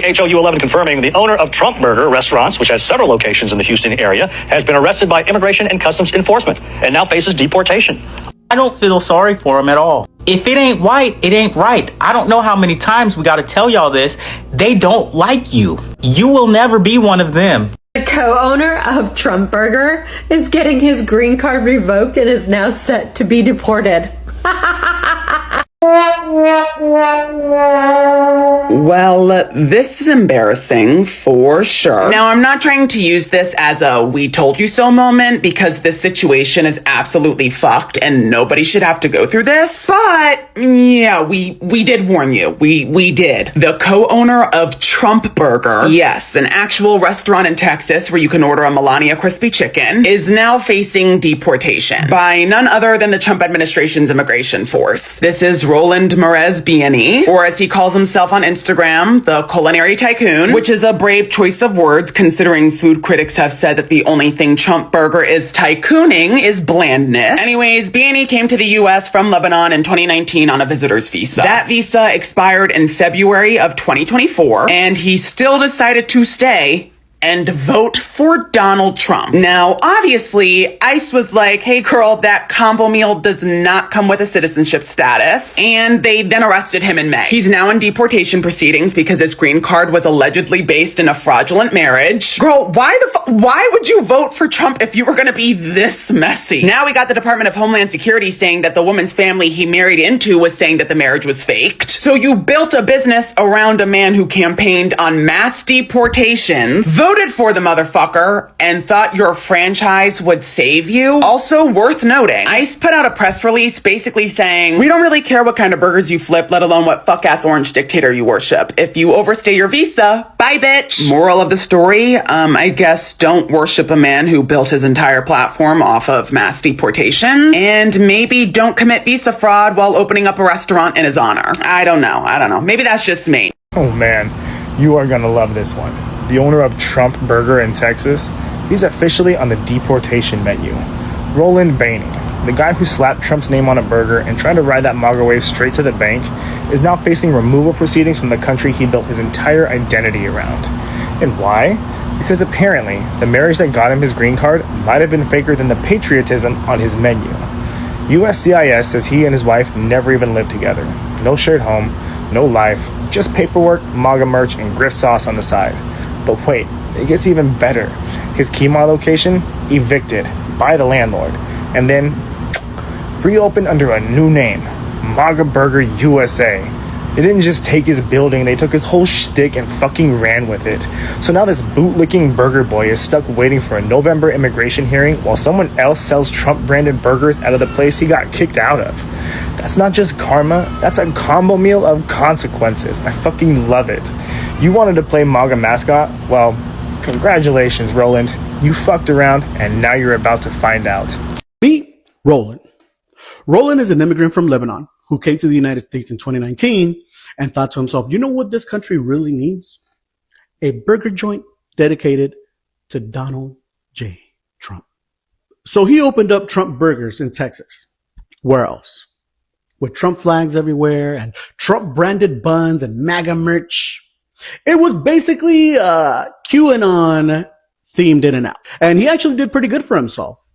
HOU11 confirming the owner of Trump Burger restaurants, which has several locations in the Houston area, has been arrested by Immigration and Customs Enforcement and now faces deportation. I don't feel sorry for him at all. If it ain't white, it ain't right. I don't know how many times we gotta tell y'all this. They don't like you. You will never be one of them. The co-owner of Trump Burger is getting his green card revoked and is now set to be deported. Well, this is embarrassing for sure. Now, I'm not trying to use this as a we told you so moment because this situation is absolutely fucked and nobody should have to go through this. But yeah, we did warn you. We did. The co-owner of Trump Burger, yes, an actual restaurant in Texas where you can order a Melania crispy chicken, is now facing deportation by none other than the Trump administration's immigration force. This is Roland Mehrez Beainy, or as he calls himself on Instagram, the culinary tycoon, which is a brave choice of words considering food critics have said that the only thing Trump Burger is tycooning is blandness. Anyways, Beainy came to the US from Lebanon in 2019 on a visitor's visa. That visa expired in February of 2024, and he still decided to stay and vote for Donald Trump. Now, obviously, ICE was like, hey girl, that combo meal does not come with a citazenship status. And they then arrested him in May. He's now in deportation proceedings because his green card was allegedly based in a fraudulent marriage. Girl, why would you vote for Trump if you were gonna be this messy? Now we got the Department of Homeland Security saying that the woman's family he married into was saying that the marriage was faked. So you built a business around a man who campaigned on mass deportations, voted for the motherfucker, and thought your franchise would save you. Also worth noting, ICE put out a press release basically saying, we don't really care what kind of burgers you flip, let alone what fuck-ass orange dictator you worship. If you overstay your visa, bye bitch. Moral of the story, I guess don't worship a man who built his entire platform off of mass deportation, and maybe don't commit visa fraud while opening up a restaurant in his honor. I don't know. Maybe that's just me. Oh man, you are gonna love this one. The owner of Trump Burger in Texas, he's officially on the deportation menu. Roland Mehrez, the guy who slapped Trump's name on a burger and tried to ride that MAGA wave straight to the bank, is now facing removal proceedings from the country he built his entire identity around. And why? Because apparently, the marriage that got him his green card might have been faker than the patriotism on his menu. USCIS says he and his wife never even lived together. No shared home, no life, just paperwork, MAGA merch, and grift sauce on the side. But wait, it gets even better. His Kemah location, evicted by the landlord, and then reopened under a new name, MAGA Burger USA. They didn't just take his building, they took his whole shtick and fucking ran with it. So now this bootlicking burger boy is stuck waiting for a November immigration hearing while someone else sells Trump-branded burgers out of the place he got kicked out of. That's not just karma, that's a combo meal of consequences. I fucking love it. You wanted to play MAGA mascot? Well, congratulations, Roland. You fucked around, and now you're about to find out. Meet Roland. Roland is an immigrant from Lebanon who came to the United States in 2019 and thought to himself, you know what this country really needs? A burger joint dedicated to Donald J. Trump. So he opened up Trump Burgers in Texas. Where else? With Trump flags everywhere and Trump branded buns and MAGA merch. It was basically QAnon themed in and out. And he actually did pretty good for himself.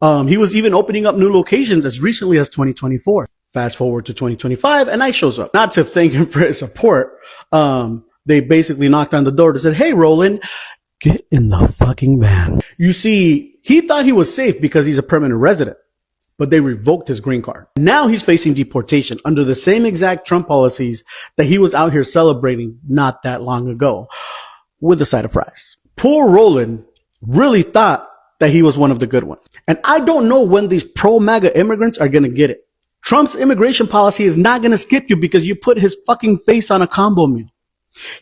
He was even opening up new locations as recently as 2024. Fast forward to 2025 and I shows up. Not to thank him for his support. They basically knocked on the door and said, hey, Roland, get in the fucking van. You see, he thought he was safe because he's a permanent resident, but they revoked his green card. Now he's facing deportation under the same exact Trump policies that he was out here celebrating not that long ago with a side of fries. Poor Roland really thought that he was one of the good ones. And I don't know when these pro-MAGA immigrants are going to get it. Trump's immigration policy is not going to skip you because you put his fucking face on a combo meal.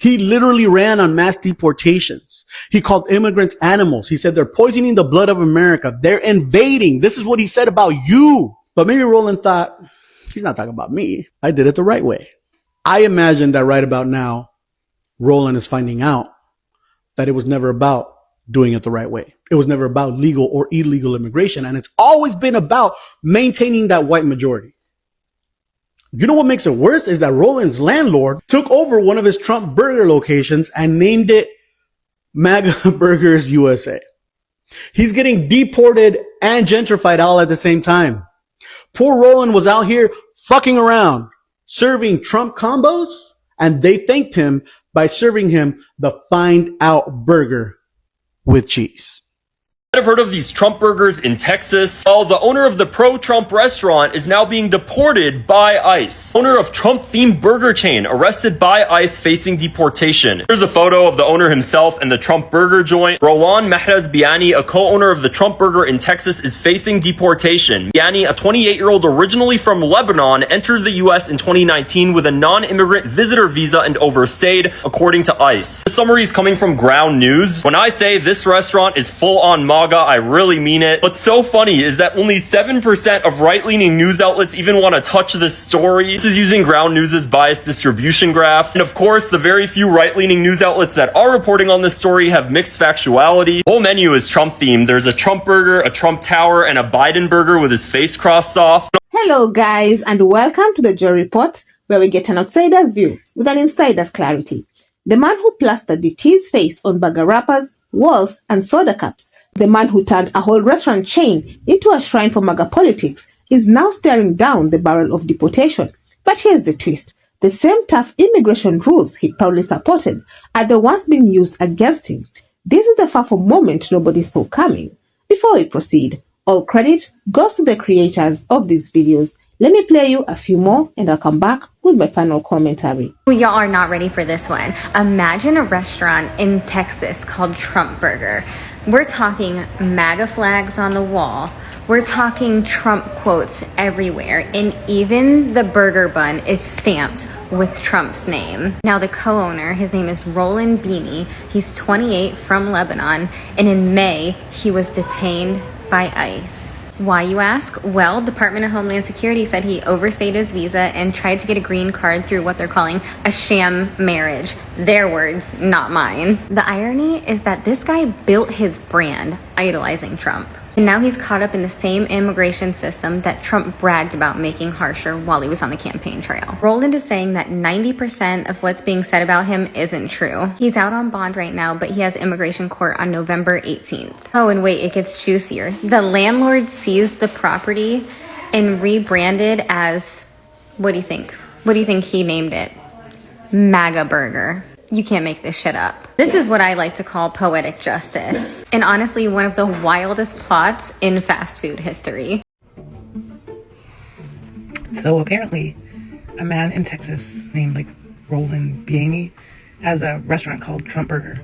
He literally ran on mass deportations. He called immigrants animals. He said they're poisoning the blood of America. They're invading. This is what he said about you. But maybe Roland thought, he's not talking about me. I did it the right way. I imagine that right about now, Roland is finding out that it was never about doing it the right way. It was never about legal or illegal immigration. And it's always been about maintaining that white majority. You know what makes it worse is that Roland's landlord took over one of his Trump Burger locations and named it MAGA Burgers USA. He's getting deported and gentrified all at the same time. Poor Roland was out here fucking around, serving Trump combos, and they thanked him by serving him the Find Out Burger with cheese. I've heard of these Trump burgers in Texas. Well, the owner of the pro-Trump restaurant is now being deported by ICE. Owner of Trump-themed burger chain arrested by ICE facing deportation. Here's a photo of the owner himself and the Trump burger joint. Roland Mehrez Beainy, a co-owner of the Trump burger in Texas, is facing deportation. Beainy, a 28-year-old originally from Lebanon, entered the U.S. in 2019 with a non-immigrant visitor visa and overstayed, according to ICE. The summary is coming from Ground News. When I say this restaurant is full-on MAGA, I really mean it. What's so funny is that only 7% of right-leaning news outlets even want to touch this story. This is using Ground News' biased distribution graph. And of course, the very few right-leaning news outlets that are reporting on this story have mixed factuality. The whole menu is Trump-themed. There's a Trump burger, a Trump tower, and a Biden burger with his face crossed off. Hello guys, and welcome to the Joe Report, where we get an outsider's view with an insider's clarity. The man who plastered the cheese face on burger wrappers, walls, and soda cups, the man who turned a whole restaurant chain into a shrine for MAGA politics, is now staring down the barrel of deportation. But here's the twist. The same tough immigration rules he proudly supported are the ones being used against him. This is the FAFO moment nobody saw coming. Before we proceed, all credit goes to the creators of these videos. Let me play you a few more and I'll come back with my final commentary. Y'all are not ready for this one. Imagine a restaurant in Texas called Trump Burger. We're talking MAGA flags on the wall. We're talking Trump quotes everywhere. And even the burger bun is stamped with Trump's name. Now the co-owner, his name is Roland Beainy. He's 28 from Lebanon. And in May, he was detained by ICE. Why, you ask? Well, Department of Homeland Security said he overstayed his visa and tried to get a green card through what they're calling a sham marriage. Their words, not mine. The irony is that this guy built his brand idolizing Trump. And now he's caught up in the same immigration system that Trump bragged about making harsher while he was on the campaign trail. Roland is saying that 90% of what's being said about him isn't true. He's out on bond right now, but he has immigration court on November 18th. Oh, and wait, it gets juicier. The landlord seized the property and rebranded as, what do you think? What do you think he named it? MAGA Burger. You can't make this shit up. This is what I like to call poetic justice. And honestly, one of the wildest plots in fast food history. So apparently, a man in Texas named Roland Beainy has a restaurant called Trump Burger.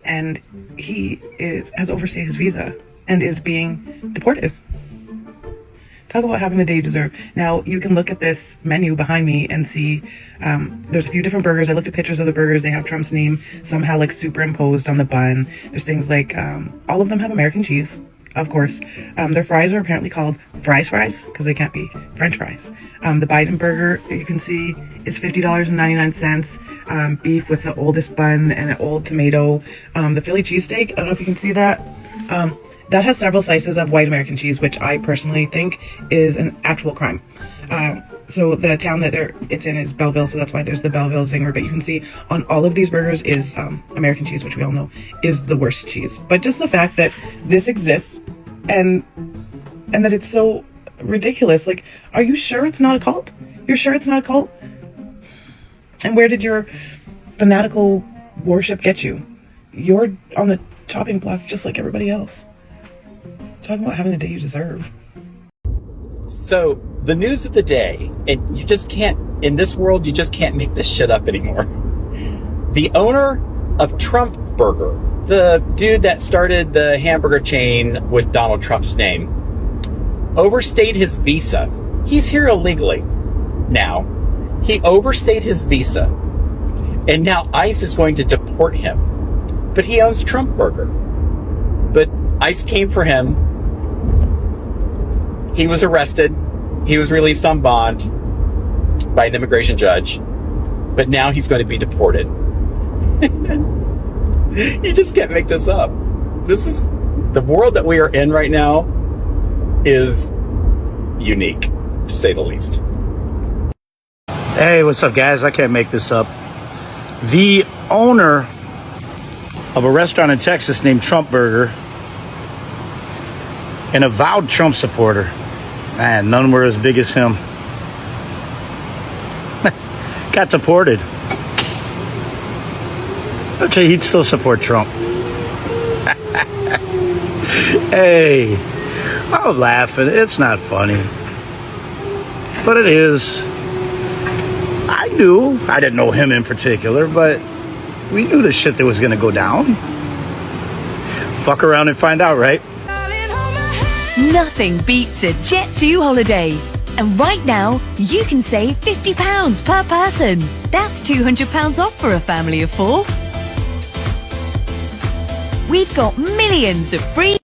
And he has overstayed his visa and is being deported. Talk about having the day you deserve. Now, you can look at this menu behind me and see there's a few different burgers. I looked at pictures of the burgers. They have Trump's name somehow superimposed on the bun. There's things like all of them have American cheese, of course. Their fries are apparently called fries because they can't be French fries. The Biden burger, you can see, is $50.99. Beef with the oldest bun and an old tomato. The Philly cheesesteak, I don't know if you can see that. That has several slices of white American cheese, which I personally think is an actual crime. So the town that it's in is Bellville, so that's why there's the Bellville zinger. But you can see on all of these burgers is American cheese, which we all know is the worst cheese. But just the fact that this exists and that it's so ridiculous. Are you sure it's not a cult? You're sure it's not a cult? And where did your fanatical worship get you? You're on the chopping block just like everybody else. Talking about having the day you deserve. So, the news of the day, and you just can't, in this world, you just can't make this shit up anymore. The owner of Trump Burger, the dude that started the hamburger chain with Donald Trump's name, overstayed his visa. He's here illegally now. He overstayed his visa. And now ICE is going to deport him. But he owns Trump Burger. But ICE came for him. He was arrested. He was released on bond by an immigration judge. But now he's going to be deported. You just can't make this up. This is the world that we are in right now is unique, to say the least. Hey, what's up, guys? I can't make this up. The owner of a restaurant in Texas named Trump Burger, an avowed Trump supporter. Man, none were as big as him. Got deported. Okay, he'd still support Trump. Hey, I'm laughing. It's not funny. But it is. I didn't know him in particular, but we knew the shit that was gonna go down. Fuck around and find out, right? Nothing beats a Jet2 holiday. And right now, you can save £50 per person. That's £200 off for a family of 4. We've got millions of free...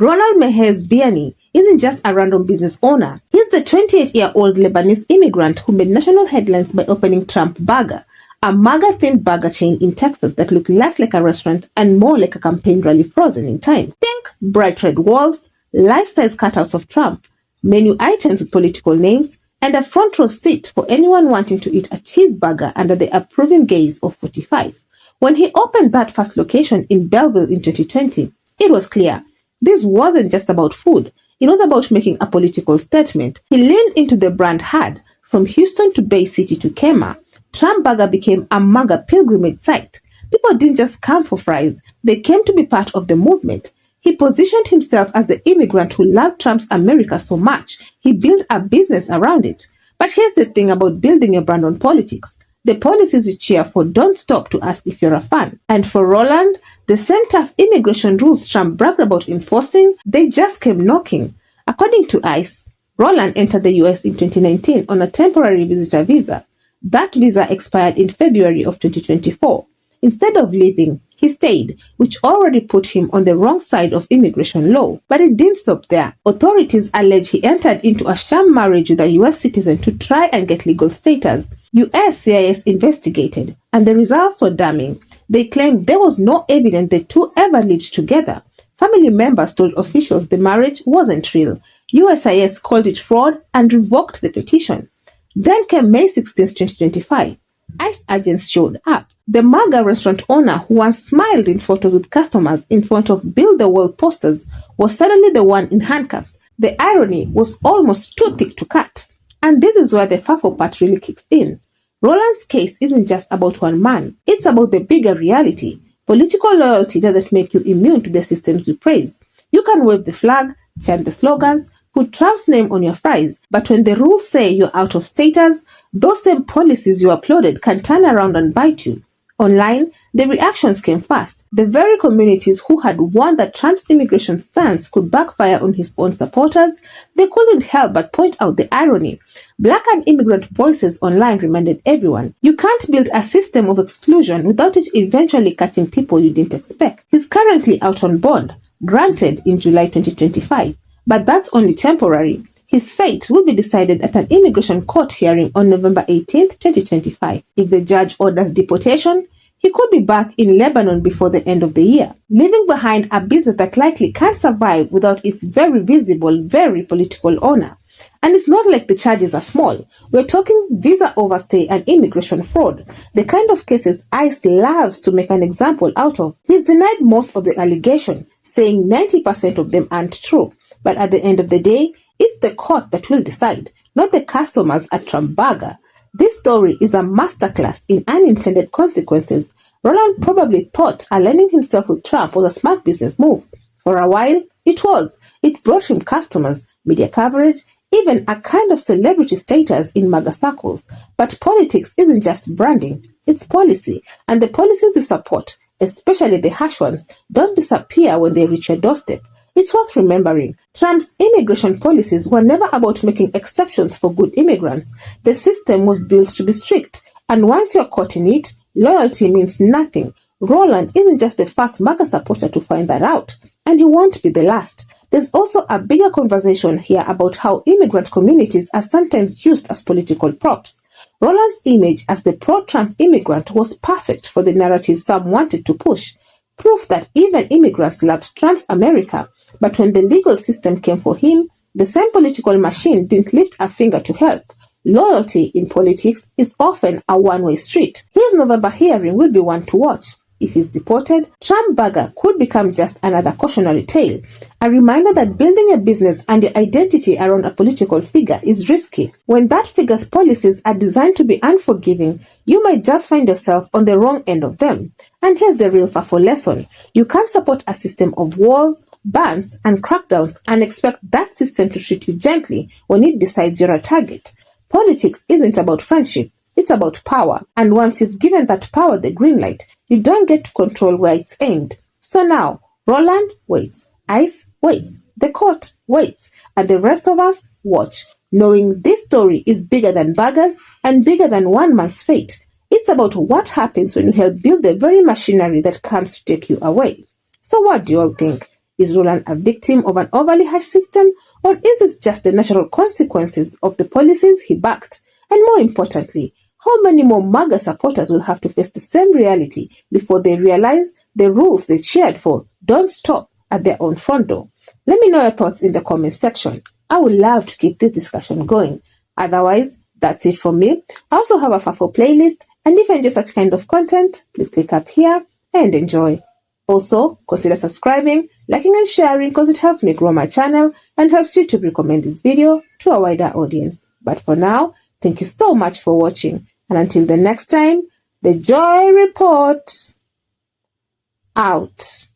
Roland Mehrez Beainy isn't just a random business owner. He's the 28-year-old Lebanese immigrant who made national headlines by opening Trump Burger, a MAGA-themed burger chain in Texas that looked less like a restaurant and more like a campaign rally frozen in time. Think bright red walls, life-size cutouts of Trump, menu items with political names, and a front row seat for anyone wanting to eat a cheeseburger under the approving gaze of 45. When he opened that first location in Bellville in 2020, it was clear. This wasn't just about food. It was about making a political statement. He leaned into the brand hard. From Houston to Bay City to Kemah, Trump Burger became a MAGA pilgrimage site. People didn't just come for fries. They came to be part of the movement. He positioned himself as the immigrant who loved Trump's America so much. He built a business around it. But here's the thing about building a brand on politics. The policies you cheer for don't stop to ask if you're a fan. And for Roland, the same tough immigration rules Trump bragged about enforcing, they just came knocking. According to ICE, Roland entered the US in 2019 on a temporary visitor visa. That visa expired in February of 2024. Instead of leaving, he stayed, which already put him on the wrong side of immigration law. But it didn't stop there. Authorities allege he entered into a sham marriage with a US citizen to try and get legal status. USCIS investigated, and the results were damning. They claimed there was no evidence the two ever lived together. Family members told officials the marriage wasn't real. USCIS called it fraud and revoked the petition. Then came May 16, 2025. ICE agents showed up. The MAGA restaurant owner who once smiled in photos with customers in front of Build the Wall posters was suddenly the one in handcuffs. The irony was almost too thick to cut. And this is where the FAFO part really kicks in. Roland's case isn't just about one man. It's about the bigger reality. Political loyalty doesn't make you immune to the systems you praise. You can wave the flag, chant the slogans, put Trump's name on your fries, but when the rules say you're out of status, those same policies you applauded can turn around and bite you. Online, the reactions came fast. The very communities who had warned that Trump's immigration stance could backfire on his own supporters, they couldn't help but point out the irony. Black and immigrant voices online reminded everyone, you can't build a system of exclusion without it eventually catching people you didn't expect. He's currently out on bond, granted in July 2025. But that's only temporary. His fate will be decided at an immigration court hearing on November 18, 2025. If the judge orders deportation, he could be back in Lebanon before the end of the year, leaving behind a business that likely can't survive without its very visible, very political owner. And it's not like the charges are small. We're talking visa overstay and immigration fraud, the kind of cases ICE loves to make an example out of. He's denied most of the allegations, saying 90% of them aren't true. But at the end of the day, it's the court that will decide, not the customers at Trump Burger. This story is a masterclass in unintended consequences. Roland probably thought aligning himself with Trump was a smart business move. For a while, it was. It brought him customers, media coverage, even a kind of celebrity status in MAGA circles. But politics isn't just branding, it's policy. And the policies you support, especially the harsh ones, don't disappear when they reach your doorstep. It's worth remembering, Trump's immigration policies were never about making exceptions for good immigrants. The system was built to be strict, and once you're caught in it, loyalty means nothing. Roland isn't just the first MAGA supporter to find that out, and he won't be the last. There's also a bigger conversation here about how immigrant communities are sometimes used as political props. Roland's image as the pro-Trump immigrant was perfect for the narrative some wanted to push. proof that even immigrants loved Trump's America, but when the legal system came for him, the same political machine didn't lift a finger to help. Loyalty in politics is often a one-way street. His November hearing will be one to watch. If he's deported, Trump Burger could become just another cautionary tale, a reminder that building a business and your identity around a political figure is risky. When that figure's policies are designed to be unforgiving, you might just find yourself on the wrong end of them. And here's the real FAFO lesson. You can't support a system of walls, bans, and crackdowns and expect that system to treat you gently when it decides you're a target. Politics isn't about friendship, it's about power. And once you've given that power the green light, you don't get to control where it's aimed. So now, Roland waits, ICE waits, the court waits, and the rest of us watch, knowing this story is bigger than burgers and bigger than one man's fate. It's about what happens when you help build the very machinery that comes to take you away. So what do you all think? Is Roland a victim of an overly harsh system, or is this just the natural consequences of the policies he backed? And more importantly, how many more MAGA supporters will have to face the same reality before they realize the rules they cheered for don't stop at their own front door? Let me know your thoughts in the comment section. I would love to keep this discussion going. Otherwise, that's it from me. I also have a FAFO playlist, and if you enjoy such kind of content, please click up here and enjoy. Also, consider subscribing, liking and sharing because it helps me grow my channel and helps YouTube recommend this video to a wider audience. But for now, thank you so much for watching. And until the next time, the Joy Report out.